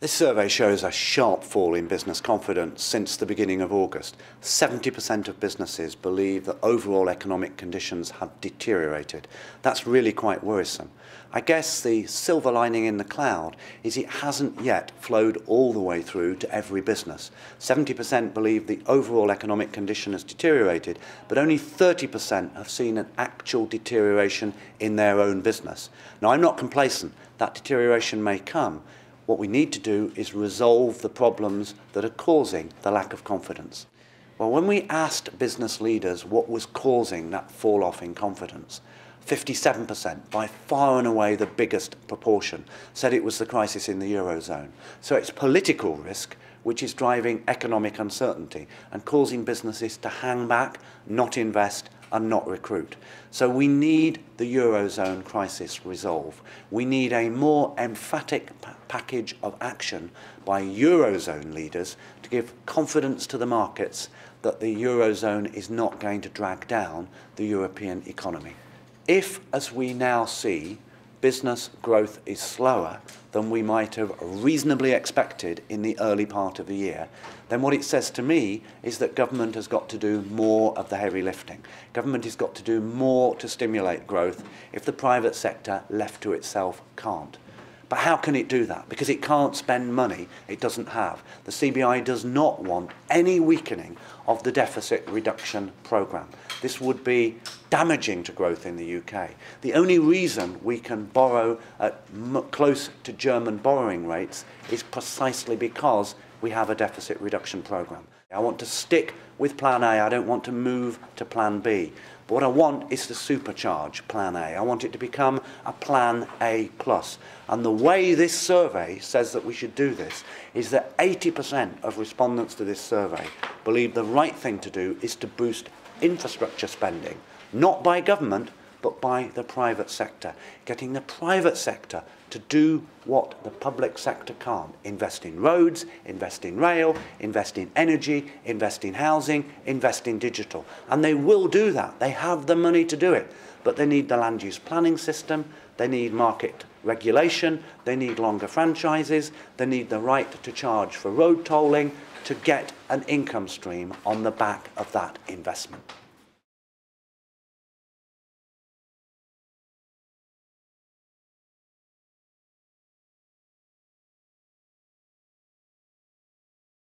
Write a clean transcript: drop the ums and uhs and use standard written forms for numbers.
This survey shows a sharp fall in business confidence since the beginning of August. 70% of businesses believe that overall economic conditions have deteriorated. That's really quite worrisome. I guess the silver lining in the cloud is it hasn't yet flowed all the way through to every business. 70% believe the overall economic condition has deteriorated, but only 30% have seen an actual deterioration in their own business. Now, I'm not complacent. That deterioration may come. What we need to do is resolve the problems that are causing the lack of confidence. Well, when we asked business leaders what was causing that fall off in confidence, 57%, by far and away the biggest proportion, said it was the crisis in the eurozone. So it's political risk which is driving economic uncertainty and causing businesses to hang back, not invest, and not recruit. So we need the eurozone crisis resolved. We need a more emphatic package of action by eurozone leaders to give confidence to the markets that the eurozone is not going to drag down the European economy. If, as we now see, business growth is slower than we might have reasonably expected in the early part of the year, then what it says to me is that government has got to do more of the heavy lifting. Government has got to do more to stimulate growth if the private sector, left to itself, can't. But how can it do that? Because it can't spend money it doesn't have. The CBI does not want any weakening of the deficit reduction programme. This would be damaging to growth in the UK. The only reason we can borrow at close to German borrowing rates is precisely because we have a deficit reduction programme. I want to stick with Plan A. I don't want to move to Plan B. But what I want is to supercharge Plan A. I want it to become a Plan A+. And the way this survey says that we should do this is that 80% of respondents to this survey believe the right thing to do is to boost infrastructure spending, not by government, but by the private sector. Getting the private sector to do what the public sector can't. Invest in roads, invest in rail, invest in energy, invest in housing, invest in digital. And they will do that. They have the money to do it. But they need the land use planning system, they need market regulation, they need longer franchises, they need the right to charge for road tolling to get an income stream on the back of that investment.